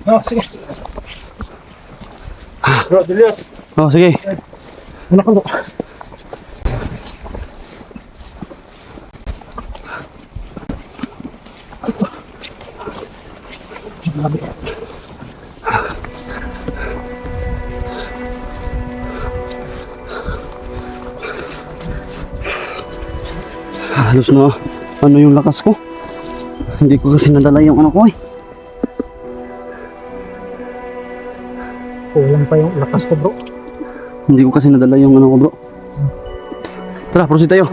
Oh, sige. Bro, Julius. Oh, sige. Una ka bro. Grabe. Halos na ano yung lakas ko. Hindi ko kasi nadala yung ano ko eh. Kulang pa yung lakas ko bro. Hindi ko kasi nadala yung ano ko bro. Tara, proceed tayo.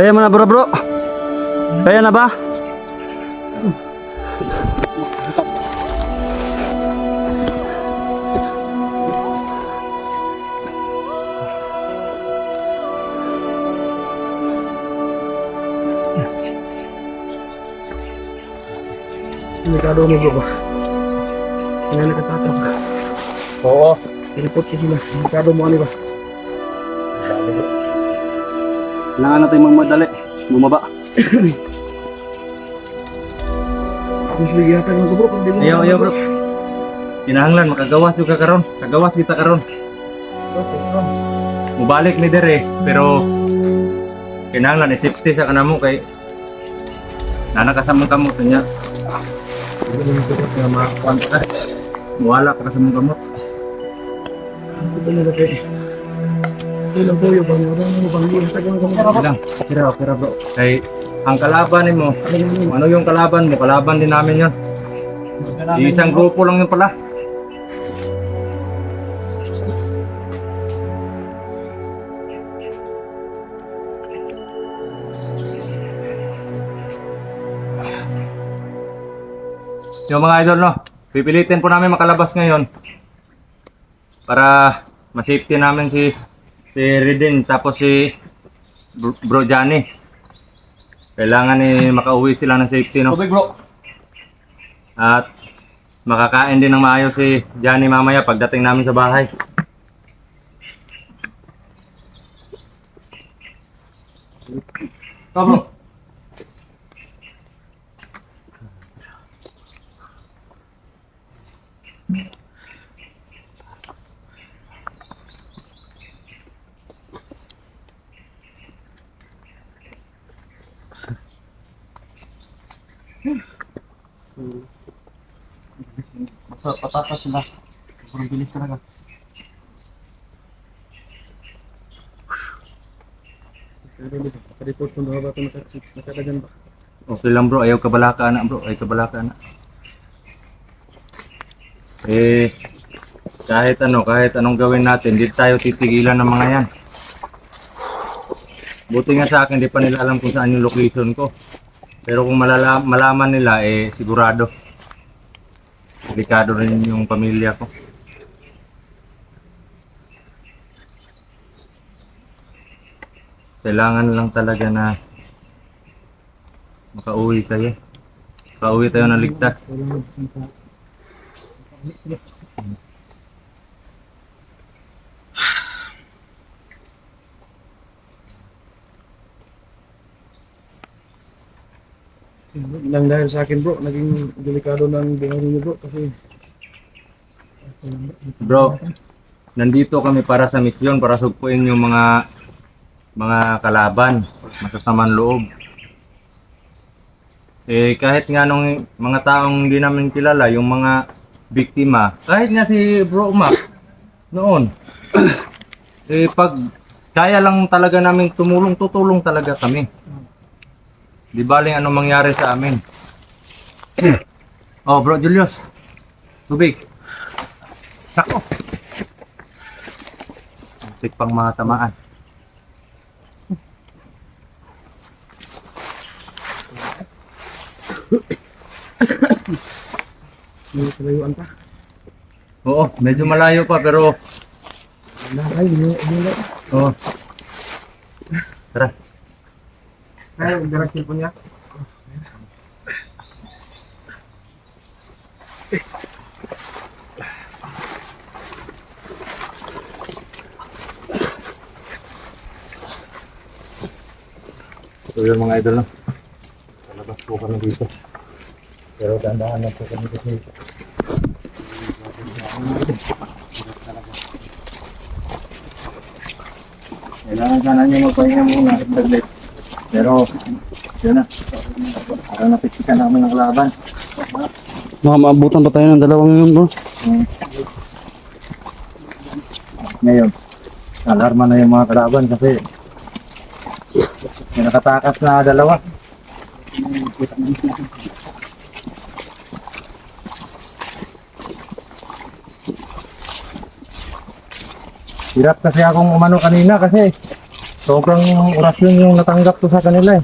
Kaya mo na bro bro. Kaya na ba? Delikado mo bro ba? Kaya nakatatap ka. Oo. Teleport ka sila. Delikado mo ano ba? Kailangan natin magmadali. Bumaba. Mas bigyan mo bro kung di mo. Ayaw bro. Kinahanglan makagawas yung kakaron. Kagawas kita karon. Mubalik ni dere pero kinahanglan i-safety sa kanamo kay nanakasamong kamot niya. Hindi mo bro na Kuwanta ka. Muwala ka sa mong kamot. Ano ba nila kayo? Ilang po yung bang yun? Tagang Ilang. Kira bro. Kay ang kalaban mo, ano yung kalaban mo? Kalaban din namin yun. Isang grupo lang yun pala. Yung mga idol no, pipilitin po namin makalabas ngayon para ma-safety namin si Redin tapos si Bro Johnny. Kailangan makauwi sila ng safety no. Tubig bro. At makakain din ng maayos si Johnny mamaya pagdating namin sa bahay. Ito bro. Basta patatas sila. Sobrang bilis talaga. Report kung ba ito nakatagan ba? Okay lang bro, ayaw kabalaka na bro, ay kabalaka na. Kahit anong gawin natin, hindi tayo titigilan ng mga yan. Buti nga sa akin, hindi pa nila alam kung saan yung location ko. Pero kung malaman nila, sigurado. Delikado rin yung pamilya ko. Kailangan lang talaga na makauwi kayo. Makauwi tayo ng ligtas. Lang dahil sa akin bro, naging delikado ng buhay niyo bro kasi Bro, nandito kami para sa misyon, para sugpuin yung mga mga kalaban, masasamang loob. Eh kahit nga nung mga taong hindi namin kilala, yung mga biktima, kahit nga si Bro Mac noon, eh pag kaya lang talaga namin tumulong, tutulong talaga kami. Di baling anong mangyari sa amin. Oh, Bro Julius. Tubig. Sako. Antik pang matamaan. May kalayuan pa. Oo, medyo malayo pa pero Ay, hindi. oh. Tara. Ay, direct po niya. Ito yung mga idol na. Palabas po kami dito. Pero dandahan lang po kami kasi. Kailangan sana nyo magpahinga muna. Saglit. Pero, yun na. Para napiksikan namin ng laban. Baka maabutan pa tayo ng 2 yun bro. Ngayon, alarma na yung mga kalaban kasi may nakatakas na 2. Hirap kasi akong umano kanina kasi sobrang orasyon yung natanggap ko sa kanila eh.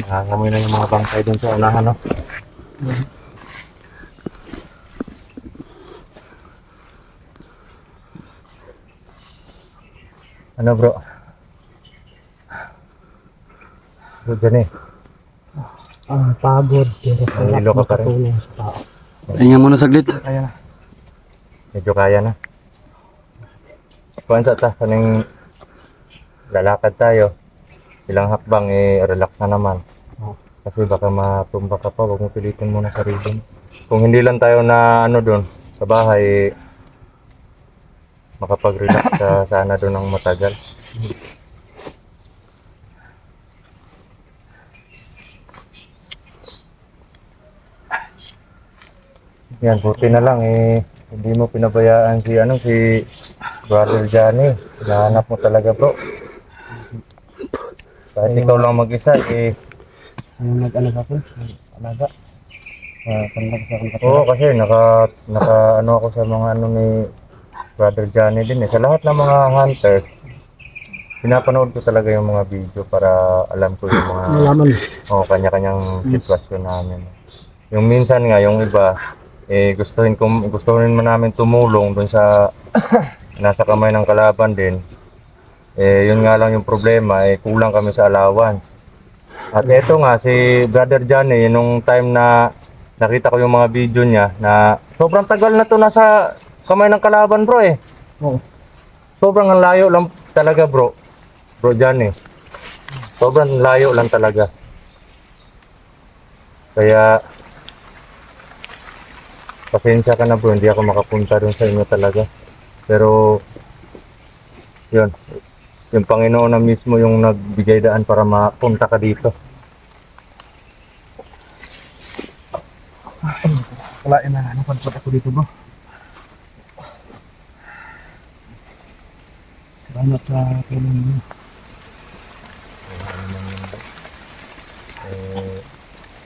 Nangangamoy na yung mga bangkay dun sa unahan, no? Ano bro? Bro, dyan eh. Pagod. Pero Nahilo ka pa rin. makatulong sa tao. Pahinga muna saglit. Kaya na. Medyo kaya na. Kuwan sa ta, kaning lalakad tayo. Ilang hakbang eh, relax na naman. Kasi baka matumba ka pa, huwag mo pilitin muna sarili. Kung hindi lang tayo na ano doon sa bahay, makapag-relax ka sana doon ng matagal. Yan, buti na lang eh, hindi mo pinabayaan si Brother Johnny. Hinahanap mo talaga bro. Kahit ikaw lang mag-isa eh. Yung nag-alaga ko. Alaga. Sandag sa akong Oo, kasi naka ano ako sa mga ano ni Brother Johnny din eh. Sa lahat ng mga hunters, pinapanood ko talaga yung mga video para alam ko yung mga Malaman. kanya-kanyang sitwasyon namin. Yung minsan nga, yung iba, eh gustuhin man namin tumulong dun sa nasa kamay ng kalaban din. Eh yun nga lang yung problema, eh kulang kami sa allowance. At eto nga, si Brother Johnny, nung time na nakita ko yung mga video niya na sobrang tagal na to nasa kamay ng kalaban bro eh. Oo. Sobrang ang layo lang talaga bro. Bro Johnny. Sobrang layo lang talaga. Kaya pasensya ka na bro, hindi ako makapunta dun sa inyo talaga. Pero yun, yung Panginoon na mismo yung nagbigay daan para mapunta ka dito. Wala na. Napadpad ako dito bro. Salamat sa tulong niyo.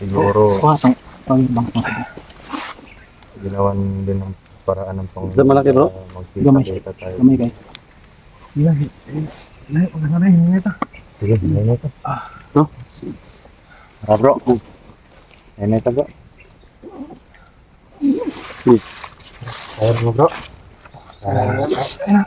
Siguro Pang-bang. ginawan din ng paraan ng Panginoon. Ito malaki, bro? Magkita tayo. Gamay kayo. Iya. Layo. Pagkasa na yun. Ito. Sige, ayun ito. No? Tara bro. Ayun ito bro. Ayun mo bro. Ayun lang.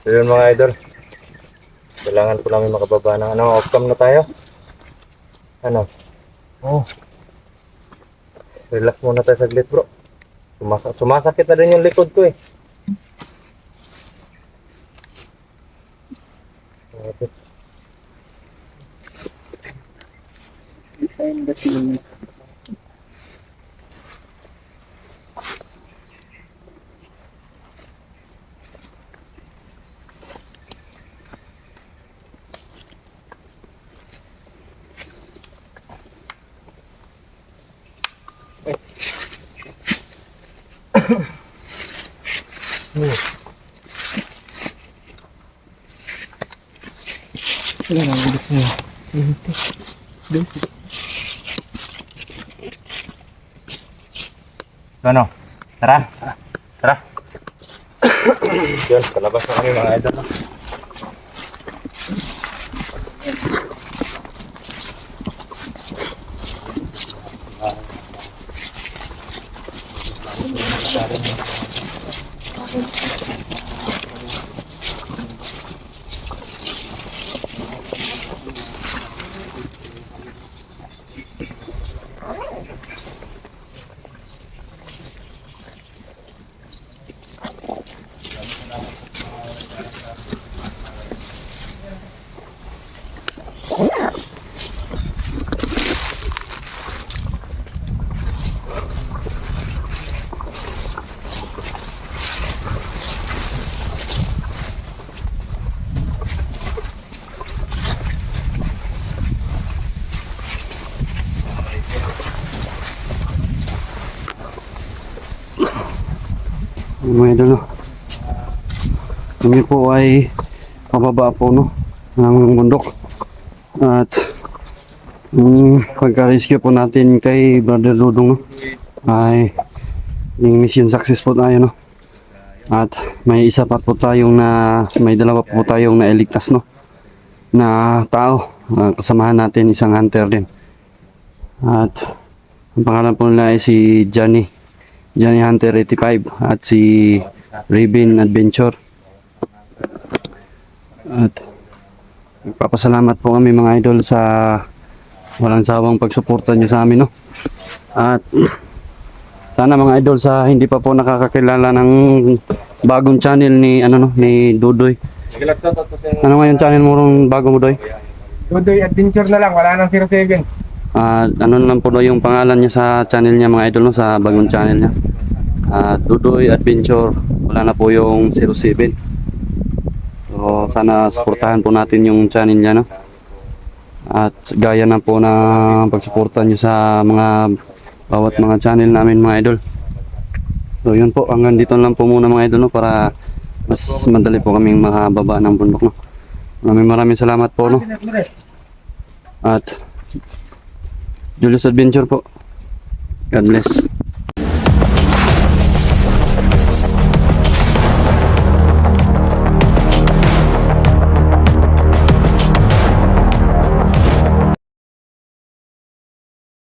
So yun mga idol. Kailangan po namin makababa ng ano, off-cam na tayo. Ano? Oh. Relax muna tayo saglit bro. Sumasakit na din yung likod ko eh. Okay. Ayun ba sila? Wala na, ulit sa'yo. So ano? Tara! Tara! Yun, palabas na kami mga idol. Mga idol, no? Kami po ay pababa po, no, ng bundok. At pagka-rescue po natin kay Brother Dudong, no, ay yung mission successful tayo, no. At may isa pa po tayong may dalawa po tayong nailigtas, no, na tao. Kasamahan natin isang hunter din. At ang pangalan po nila ay si Johnny Hunter 85 at si Raven Adventure. At nagpapasalamat po kami mga idol sa walang sawang pagsuporta nyo sa amin, no. At sana mga idol, sa hindi pa po nakakakilala ng bagong channel ni ni Dudoy. Ano nga yung channel mo ron bago mo, Doy? Dudoy Adventure na lang, wala nang 07. Ano lang po yung pangalan niya sa channel niya mga idol, no, sa bagong channel niya. Dudoy Adventure, wala na po yung 07. So sana suportahan po natin yung channel niya, no. At gaya na po na pagsuporta niyo sa bawat mga channel namin mga idol. So yun po, hanggang dito lang po muna mga idol, no, para mas madali po kaming makababa ng bundok, no. Maraming salamat po, no. At Julius Adventure po. God bless.